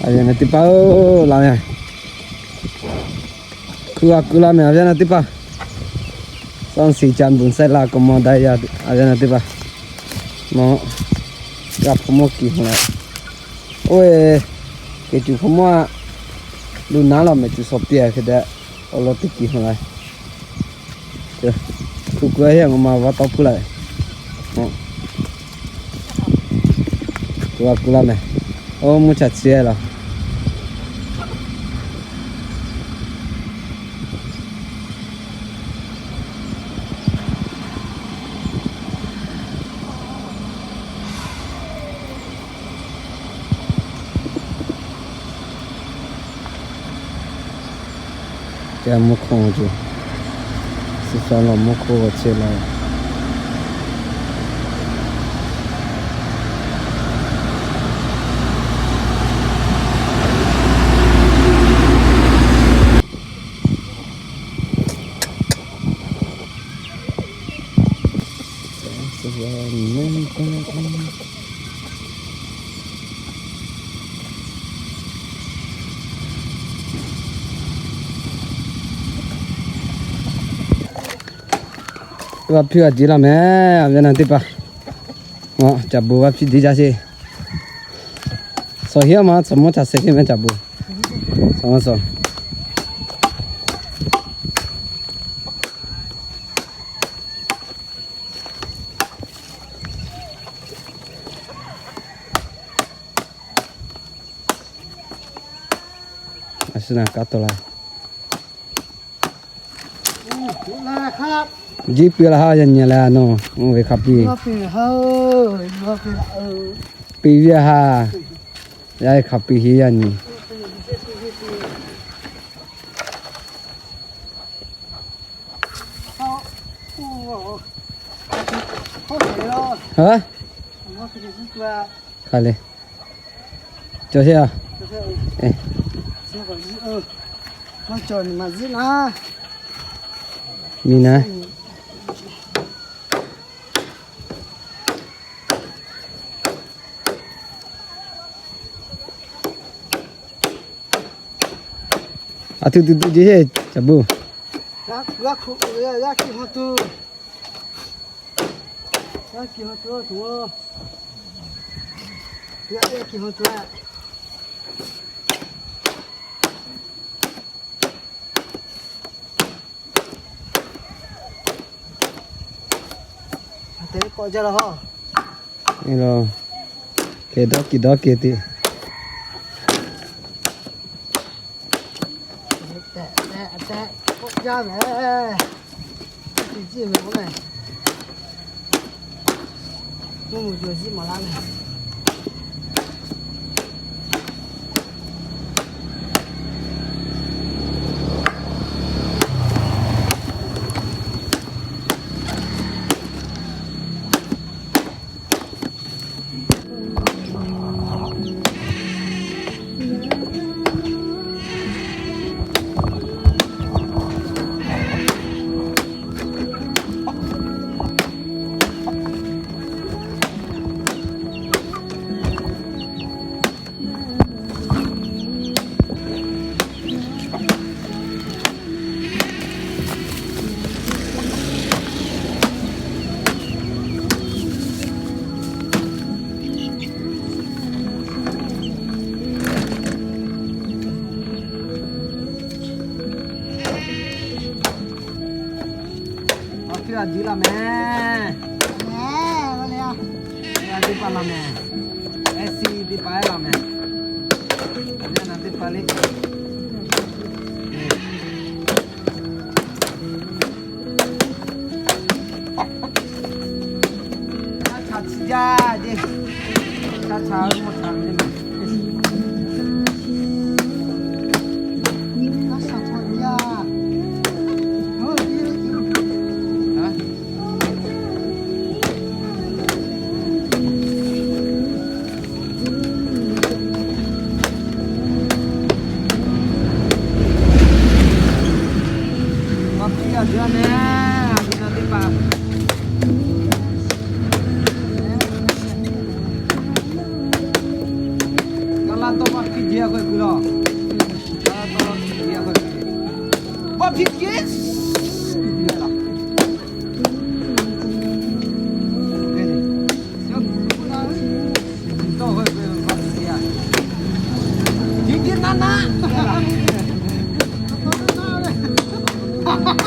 Ayan na tipa lang yan. Kula me ayan na tipa. Son si chan bun sai la como da ya ayan na tipa. Mo gặp mo kỳ hồi này. Ôi cái chú không mua lu ná là mấy chú sọp tiền cái đấy. Ở lo tích kỳ hồi này. Thu quay hiện mà vào tóc lại. Kula me. Oh mua chặt xe là. Cái mua không chứ, sao là mua khô chơi là, và phía dưới là mẹ bên này tiếp à, chả bù và phía dưới ra gì, sau here mà sớm một chả sẽ khi mình chả bù, sớm. Xin cắt tôi lại. Jeep là hai nhân nhà là nó về khắp đi. Pi về ha, vậy khắp đi hi anh. Hả? Khai lên. Cho xe à? Ê. Nó tròn mà dữ na. Nhìn nè. À tu gì hết, chả bu. Gác kia hot tu. Gác kia hot tu tu. Gác kia hot tu. Thế coi ra là ho. Đây rồi. Cái đó kia thì. Tệ, cốc ra mẹ. Gì mà có này. Mua một điều gì mà làm này. Đi làm mẹ. Mẹ, vào đây. Đi pa làm mẹ. Esi đi pa làm mẹ. Ada nanti balik. Cắt ra đi. Cắt một thằng đi. 也会归了，到也会归。我皮也别了。都会归我皮呀。今天娜娜。哈哈哈。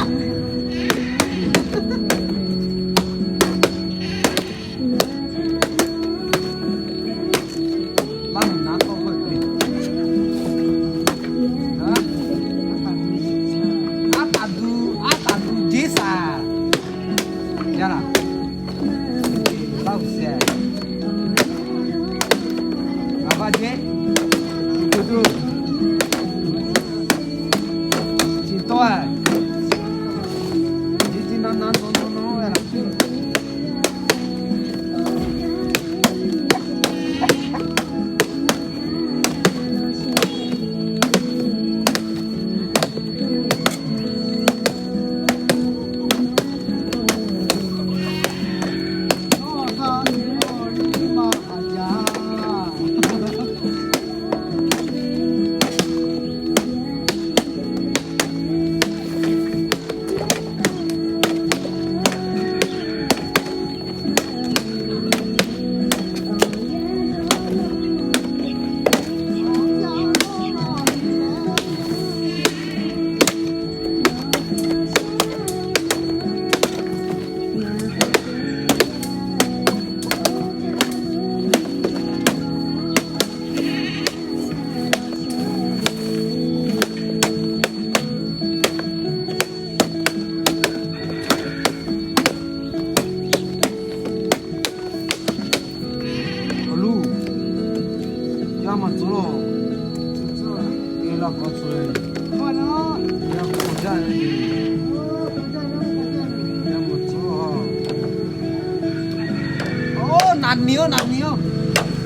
难牛，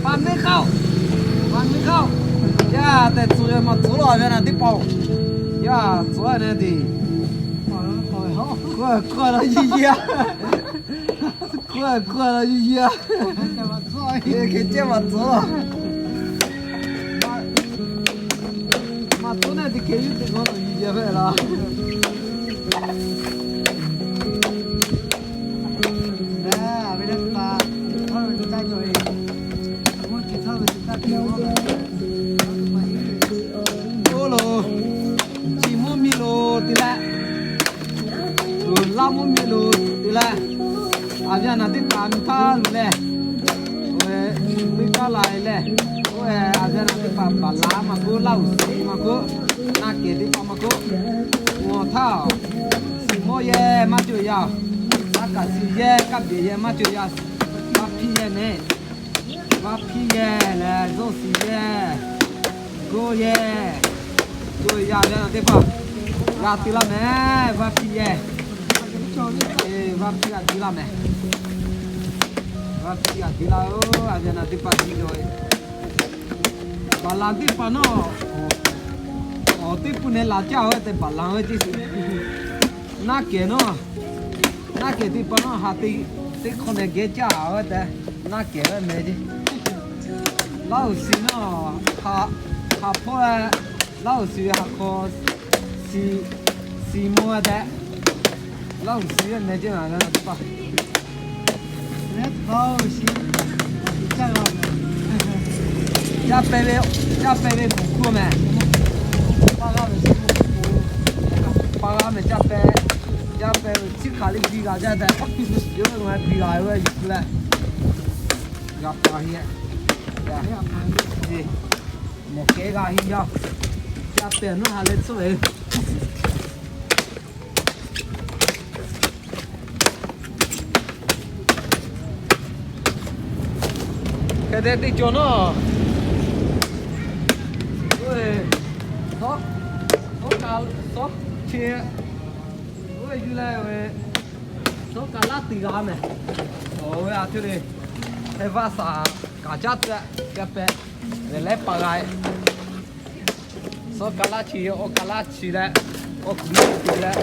搬没เข้า呀，แต่主要嘛主了原来的包，呀，主要那的，过了一夜，过了一夜，也给这么做，嘛做那的给有这个一夜回了。Lamu milu tila avia nanti pampa lule we mika laile we avia nanti pampa lama ko lausi mako nakedi pamako ngotha simo ye macho ya aka si ye kabe ye macho ya mapi ye ne mapi ye la zo si ye go ye go ya avia nanti pa la tila me mapi ye va a tirar me. Va a tirar oh, a gente não pode ir hoje. Balanti pano. Oh, tipo ne la chao te balang hoje sim. Na que no. Na que tipo no hati te kone ge chao te. Na que é mesmo. Lao si no ha po lao si ha ko si mo de. 老师，那就那个吧。那老师，这个，家贝贝不苦没？把他们家贝去看的比较简单，有的还比较有意思嘞。要发现，对，莫给个现要，家贝弄下来出来。cái đấy thì cho nó rồi số chia rồi như này rồi số cá lát tì gà này rồi à thế này hay vắt xả cá chát ra cái bé để lấy bà gai số cá lát chỉ đấy ô cũng chỉ đấy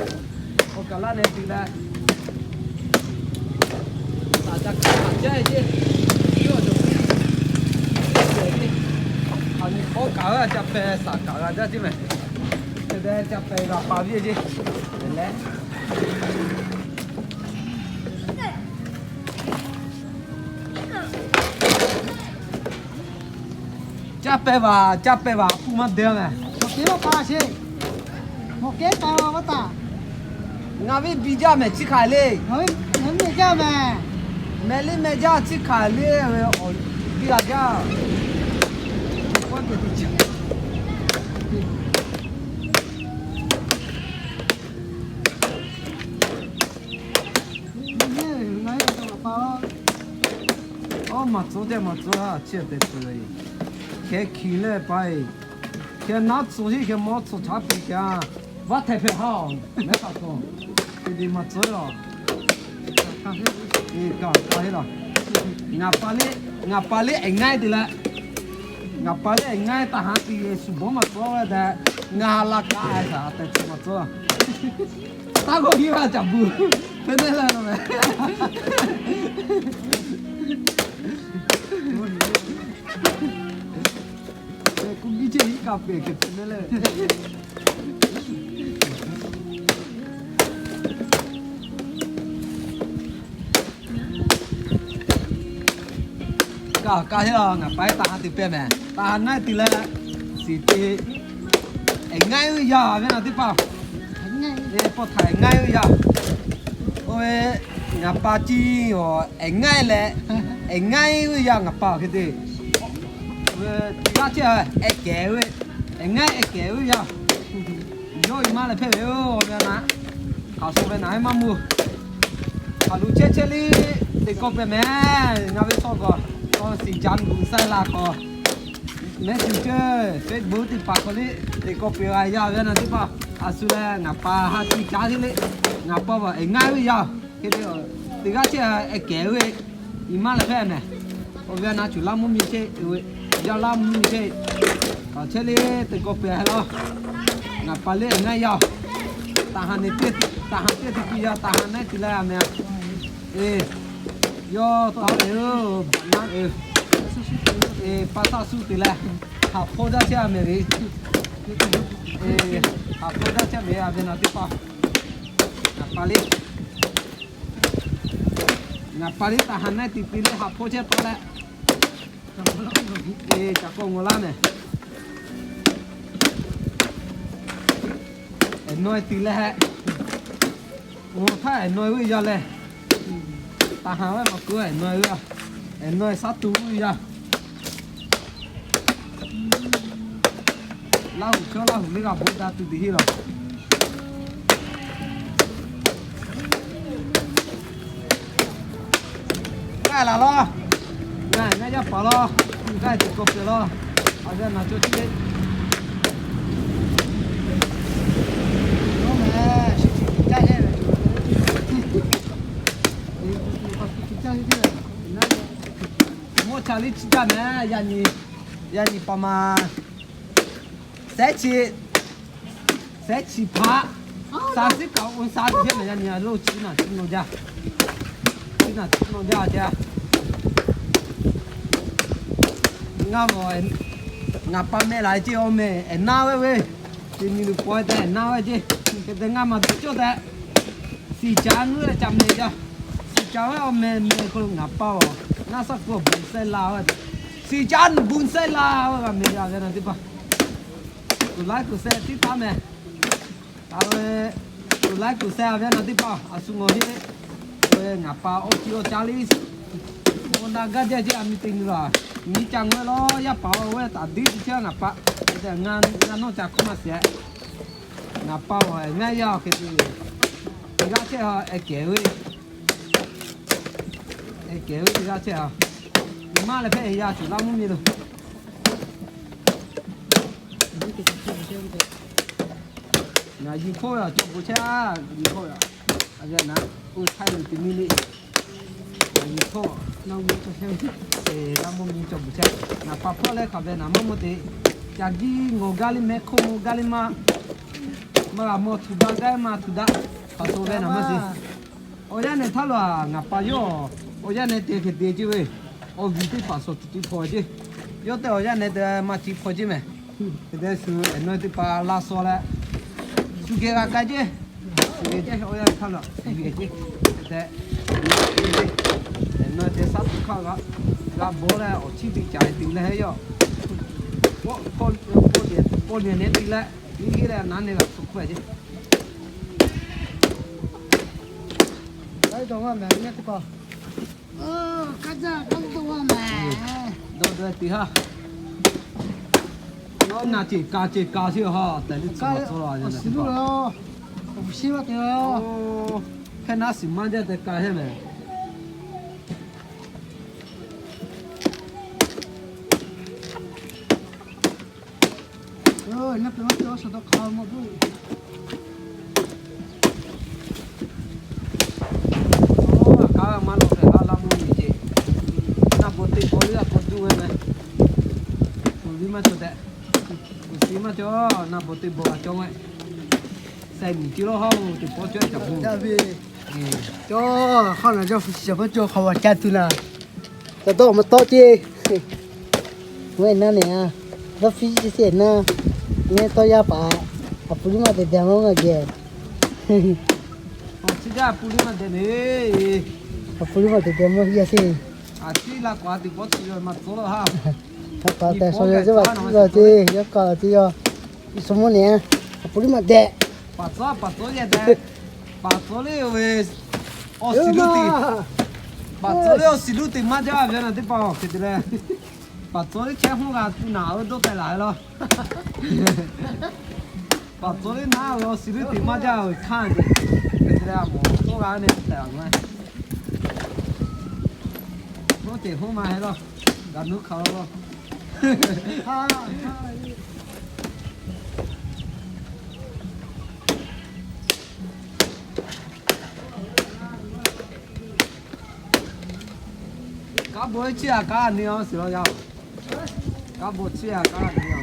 ô cá lát này chỉ đấy xả chắc cá chát chứ 你好搞啊，这白啥搞啊，这这么，现在这白个八月去，来。这白吧，不嘛对没？我给我八千，我给八万我打，俺们比较没去看嘞，我没叫没，没家去看嘞，哦，比较家，我给你讲。你那有多八？哦，嘛做啊，吃得出来。开起来吧，开拿出去开毛出差别家，我特别好，没啥错，弟弟嘛做了，搞了，俺把你爱的了，俺把你爱的还是是不嘛做的，俺拉嘎还啥的怎么做？打过去吧，讲不，真的来了没？你这一咖啡可真的嘞！搞起了，俺白打的别没，打那的了，是的，爱有呀，别那的吧，不太爱有呀，俺爸鸡哟，爱嘞，爱有呀，俺爸去的。这爱改位，爱改位呀！有一妈来配哦，我们拿，好说呗，拿一妈木，好路切里，这个别没，那边说过，是江古塞拉个，没事的，这不的把个里，这个别哎呀，原来对吧？啊，是嘞，俺爸还是家里嘞，俺爸爸爱位呀，这个爱改位，一妈来配没？我们拿去拉木米去，因为。要拉木去，搞这里这个别了，俺把里俺要，但还你别，但还别的不要，但还那起来没有，要到了，把它收的了，好破到下面的，好破到下面啊，别那地方，俺把里但还那地里好破起到了。chả có ngô lan này nói tí lệ ngô phải nói bây giờ này ta hào mà cứ nói bây nói sát tú bây giờ lau cho lau mới gặp bố ta từ tí rồi cái là lo này ngay cho bỏ lo cái chỉ cột được lo ở đây là cho chị nó mà cái này mua chả lý cha mẹ nhà nhỉ bà mà sẽ chỉ phá sao xí cậu uống sao thì mà nhà lâu chín nó ra chứ ngà rồi ngà ba mẹ lại chứ ông mẹ em nào vậy thì mình được coi thế nào vậy chứ cái tiếng ngà mà tôi cho thế xì chả nữa chăm này chứ xì chả ông mẹ không ngà bao ngà sắc của bún xay lao vậy xì chả bún xay lao vậy mẹ ra cái này thì ba tôi lại của xe tí ta mẹ tôi lại của xe vậy này thì ba à xuống ngồi đi tôi ngà bao ô chiu chả lý con đang gắt chứ anh tin rồi ni chẳng với lo ya bảo với ta đi chứ ngà pa bây giờ nó chả có mà sẽ ngà bao rồi ngay giờ cái gì cái chứ họ kéo cái chứ họ mà lại phải ya chủ lắm mới được nhà gì thôi à chụp bút cha gì thôi à bây giờ nè tôi thay được tí mini gì thôi nó muốn cho theo làm một mình chụp bút cha nè papa lại khắp về nè mà một tí chả gì ngô gali mẹ không ngô gali mà mua thủ đa cái mà thủ đa họ số về nè mà gì ôi giờ này tháo là ngập bao nhiêu ôi giờ này tiền cái tiền chứ vậy ôi vì cái phá số tụi thôi chứ 有的好像那个马蹄跑进来，这个是那的把拉锁了，就给他感觉，这个好像看了，这个对，那的啥不看了，那不了，我去比家定了还要，我过年定了，你去了拿那个10块钱。 来东啊买那个吧。看着看东啊买。对对哈，我拿去加去哈，等你怎么做了？现在。是了，不是了的哦。哦，看那什么的在加下面。哦，那边我说到烤么不？哦，加嘛老的哈拉木米的，那不对，不要不对的没。不对嘛就的，不对嘛就那不对不啊就哎。ใส่หมี่จิ้วเขาจะพอช่วยจับมือ 那边，就好像就什么就好玩家tu啦。这都我们到这，喂那里啊，那飞机线呢？你到家把，啊不是嘛得点我个，哦，现在不离嘛的呢，啊不是嘛得点我也是，啊，这那瓜的不吃了嘛，做了哈。他搞的所以这吧这这要搞这要，什么年？啊不是嘛得。 把做也得，把做了为20路的，把做了20路的嘛就原来的包给的嘞，把做了前后啊哪个都该来了，把做了哪个20路的嘛就看的，给的嘞我做完的两个，我最后买了，赶路考了，啊。cá bơi chia cá ăn nhau xíu nhau cá bơi chia cá ăn nhau